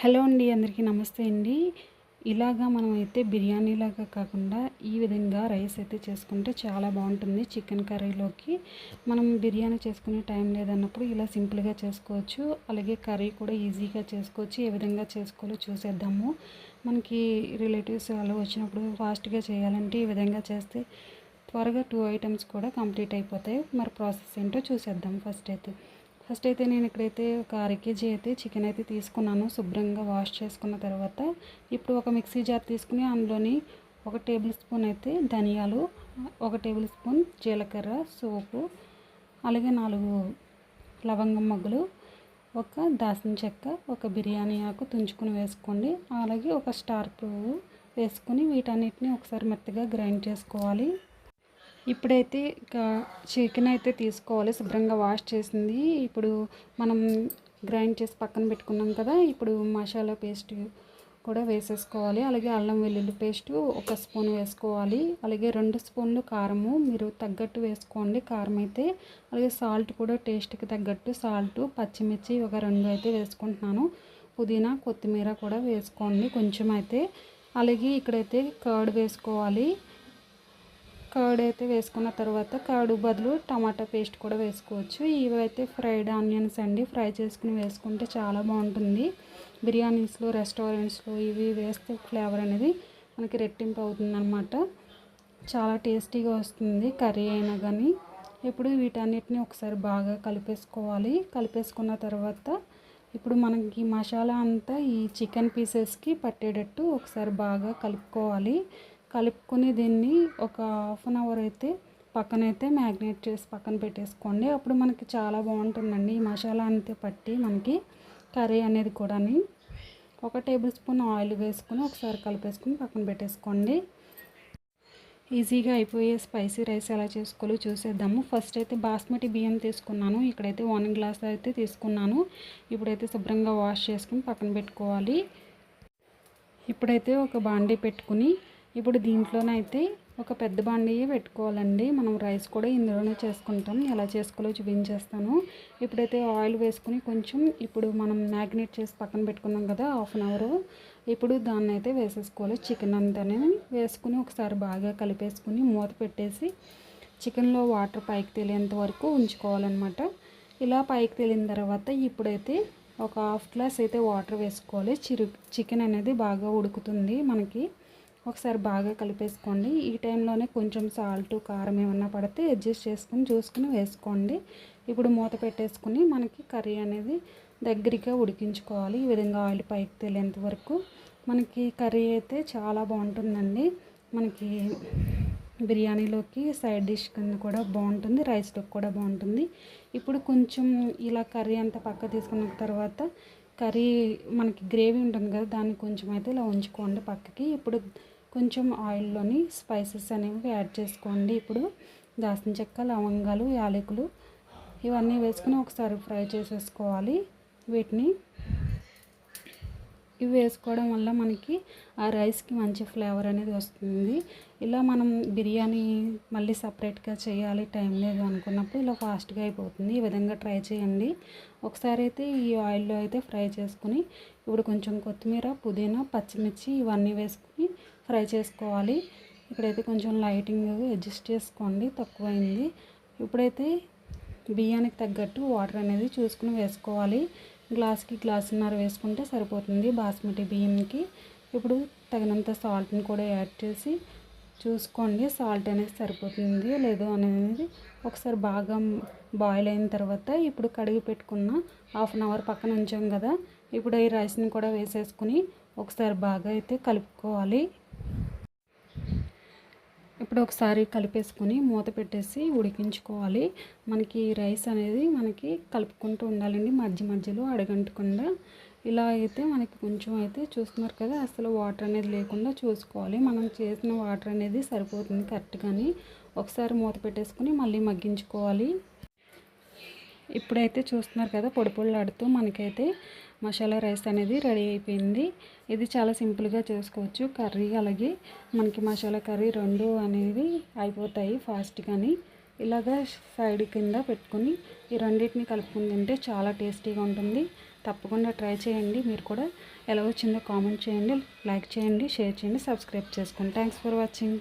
Hello అండి, అందరికీ నమస్తే అండి. ఇలాగా మనం అయితే బిర్యానీలాగా కాకుండా ఈ విధంగా రైస్ అయితే చేసుకుంటే చాలా బాగుంటుంది. చికెన్ కర్రీలోకి మనం బిర్యానీ చేసుకునే టైం లేదన్నప్పుడు ఇలా సింపుల్గా చేసుకోవచ్చు. అలాగే కర్రీ కూడా ఈజీగా చేసుకోవచ్చు. ఏ విధంగా చేసుకోవాలో చూసేద్దాము. మనకి రిలేటివ్స్ అలా వచ్చినప్పుడు ఫాస్ట్గా చేయాలంటే ఈ విధంగా చేస్తే త్వరగా 2 ఐటమ్స్ కూడా కంప్లీట్ అయిపోతాయి. మరి ప్రాసెస్ ఏంటో చూసేద్దాం. ఫస్ట్ అయితే నేను ఇక్కడైతే ఒక 1/2 kg అయితే చికెన్ అయితే తీసుకున్నాను. శుభ్రంగా వాష్ చేసుకున్న తర్వాత ఇప్పుడు ఒక మిక్సీ జార్ తీసుకుని అందులోని 1 టేబుల్ స్పూన్ అయితే ధనియాలు, 1 టేబుల్ స్పూన్ జీలకర్ర, సోపు, అలాగే 4 లవంగం మొగ్గలు, ఒక దాల్చిన చెక్క, ఒక బిర్యానీ ఆకు తుంచుకుని వేసుకోండి. అలాగే ఒక స్టార్ పువ్వు వేసుకుని వీటన్నిటిని ఒకసారి మెత్తగా గ్రైండ్ చేసుకోవాలి. ఇప్పుడైతే చికెన్ అయితే తీసుకోవాలి, శుభ్రంగా వాష్ చేసింది. ఇప్పుడు మనం గ్రైండ్ చేసి పక్కన పెట్టుకున్నాం కదా, ఇప్పుడు మసాలా పేస్ట్ కూడా వేసేసుకోవాలి. అలాగే అల్లం వెల్లుల్లి పేస్టు 1 స్పూన్ వేసుకోవాలి. అలాగే 2 స్పూన్లు కారము మీరు తగ్గట్టు వేసుకోండి కారం అయితే. అలాగే సాల్ట్ కూడా టేస్ట్కి తగ్గట్టు సాల్టు, పచ్చిమిర్చి ఒక 2 అయితే వేసుకుంటున్నాను. పుదీనా, కొత్తిమీర కూడా వేసుకోండి కొంచెం అయితే. అలాగే ఇక్కడైతే కర్డ్ వేసుకోవాలి. కర్డ్ అయితే వేసుకున్న తర్వాత కర్డ్ బదులు టమాటా పేస్ట్ కూడా వేసుకోవచ్చు. ఇవైతే ఫ్రైడ్ ఆనియన్స్ అండి, ఫ్రై చేసుకుని వేసుకుంటే చాలా బాగుంటుంది. బిర్యానీస్లో, రెస్టారెంట్స్లో ఇవి వేస్తే ఫ్లేవర్ అనేది మనకి రెట్టింపు అవుతుంది అన్నమాట. చాలా టేస్టీగా వస్తుంది కర్రీ అయినా కానీ. ఇప్పుడు వీటన్నిటిని ఒకసారి బాగా కలిపేసుకోవాలి. కలిపేసుకున్న తర్వాత ఇప్పుడు మనకి మసాలా అంతా ఈ చికెన్ పీసెస్కి పట్టేటట్టు ఒకసారి బాగా కలుపుకోవాలి. కలుపుకొని దీన్ని ఒక 1/2 అవర్ అయితే పక్కనైతే మ్యాగ్నేట్ చేసి పక్కన పెట్టేసుకోండి. అప్పుడు మనకి చాలా బాగుంటుందండి. ఈ మసాలా అంతే పట్టి మనకి కర్రీ అనేది కూడా 1 టేబుల్ స్పూన్ ఆయిల్ వేసుకుని ఒకసారి కలిపేసుకుని పక్కన పెట్టేసుకోండి. ఈజీగా అయిపోయే స్పైసీ రైస్ ఎలా చేసుకోవాలో చూసేద్దాము. ఫస్ట్ అయితే బాస్మతి బియ్యం తీసుకున్నాను. ఇక్కడైతే 1 గ్లాస్ అయితే తీసుకున్నాను. ఇప్పుడైతే శుభ్రంగా వాష్ చేసుకుని పక్కన పెట్టుకోవాలి. ఇప్పుడైతే ఒక బాండీ పెట్టుకుని ఇప్పుడు దీంట్లోనైతే ఒక పెద్ద బాండీయే పెట్టుకోవాలండి. మనం రైస్ కూడా ఇందులోనే చేసుకుంటాం. ఎలా చేసుకోవాలో చూపించేస్తాను. ఇప్పుడైతే ఆయిల్ వేసుకుని కొంచెం ఇప్పుడు మనం మ్యాగ్నేట్ చేసి పక్కన పెట్టుకున్నాం కదా 1/2 అవర్, ఇప్పుడు దాన్ని అయితే వేసేసుకోవాలి. చికెన్ అంతానే వేసుకుని ఒకసారి బాగా కలిపేసుకుని మూత పెట్టేసి చికెన్లో వాటర్ పైకి తేలేంత వరకు ఉంచుకోవాలన్నమాట. ఇలా పైకి తేలిన తర్వాత ఇప్పుడైతే ఒక 1/2 గ్లాస్ అయితే వాటర్ వేసుకోవాలి. చికెన్ అనేది బాగా ఉడుకుతుంది మనకి. ఒకసారి బాగా కలిపేసుకోండి. ఈ టైంలోనే కొంచెం సాల్ట్, కారం ఏమన్నా పడితే అడ్జస్ట్ చేసుకుని చూసుకుని వేసుకోండి. ఇప్పుడు మూత పెట్టేసుకుని మనకి కర్రీ అనేది దగ్గరగా ఉడికించుకోవాలి. ఈ విధంగా ఆయిల్ పైకి తేలేంత వరకు మనకి కర్రీ అయితే చాలా బాగుంటుందండి. మనకి బిర్యానీలోకి సైడ్ డిష్ కింద కూడా బాగుంటుంది, రైస్లోకి కూడా బాగుంటుంది. ఇప్పుడు కొంచెం ఇలా కర్రీ అంతా పక్క తీసుకున్న తర్వాత కర్రీ మనకి గ్రేవీ ఉంటుంది కదా, దాన్ని కొంచెం అయితే ఇలా ఉంచుకోండి పక్కకి. ఇప్పుడు కొంచెం ఆయిల్లోని స్పైసెస్ అనేవి యాడ్ చేసుకోండి. ఇప్పుడు దాల్చిన చెక్క, లవంగాలు, యాలకులు ఇవన్నీ వేసుకుని ఒకసారి ఫ్రై చేసేసుకోవాలి. ఇవి వేసుకోవడం వల్ల మనకి ఆ రైస్కి మంచి ఫ్లేవర్ అనేది వస్తుంది. ఇలా మనం బిర్యానీ మళ్ళీ సపరేట్గా చేయాలి టైం లేదు అనుకున్నప్పుడు ఇలా ఫాస్ట్గా అయిపోతుంది. ఈ విధంగా ట్రై చేయండి. ఒకసారి అయితే ఈ ఆయిల్లో అయితే ఫ్రై చేసుకుని ఇప్పుడు కొంచెం కొత్తిమీర, పుదీనా, పచ్చిమిర్చి ఇవన్నీ వేసుకుని ఫ్రై చేసుకోవాలి. ఇప్పుడైతే కొంచెం లైటింగ్ అడ్జస్ట్ చేసుకోండి, తక్కువైంది. ఇప్పుడైతే బియ్యానికి తగ్గట్టు వాటర్ అనేది చూసుకుని వేసుకోవాలి. గ్లాస్కి గ్లాసున్నర వేసుకుంటే సరిపోతుంది బాస్మతి బియ్యంకి. ఇప్పుడు తగినంత సాల్ట్ని కూడా యాడ్ చేసి చూసుకోండి, సాల్ట్ అనేది సరిపోతుంది లేదో అనేది. ఒకసారి బాగా బాయిల్ అయిన తర్వాత ఇప్పుడు కడిగి పెట్టుకున్న 1/2 అవర్ పక్కన ఉంచాం కదా, ఇప్పుడు ఈ రైస్ని కూడా వేసేసుకుని ఒకసారి బాగా అయితే కలుపుకోవాలి. ఇప్పుడు ఒకసారి కలిపేసుకొని మూత పెట్టేసి ఉడికించుకోవాలి. మనకి రైస్ అనేది మనకి కలుపుకుంటూ ఉండాలండి, మధ్య మధ్యలో అడగంటకుండా. ఇలా అయితే మనకి కొంచెం అయితే చూస్తున్నారు కదా, అసలు వాటర్ అనేది లేకుండా చూసుకోవాలి. మనం చేసిన వాటర్ అనేది సరిపోతుంది కరెక్ట్గాని. ఒకసారి మూత పెట్టేసుకుని మళ్ళీ మగ్గించుకోవాలి. ఇప్పుడైతే చూస్తున్నారు కదా, పొడి పొడిలాడుతూ మనకైతే మసాలా రైస్ అనేది రెడీ అయిపోయింది. ఇది చాలా సింపుల్గా చేసుకోవచ్చు కర్రీ, అలాగే మనకి మసాలా కర్రీ 2 అనేవి అయిపోతాయి ఫాస్ట్గాని. ఇలాగా సైడ్ కింద పెట్టుకుని ఈ రెండింటిని కలుపుకుని తింటే చాలా టేస్టీగా ఉంటుంది. తప్పకుండా ట్రై చేయండి. మీరు కూడా ఎలా వచ్చిందో కామెంట్ చేయండి, లైక్ చేయండి, షేర్ చేయండి, సబ్స్క్రైబ్ చేసుకోండి. Thanks for watching.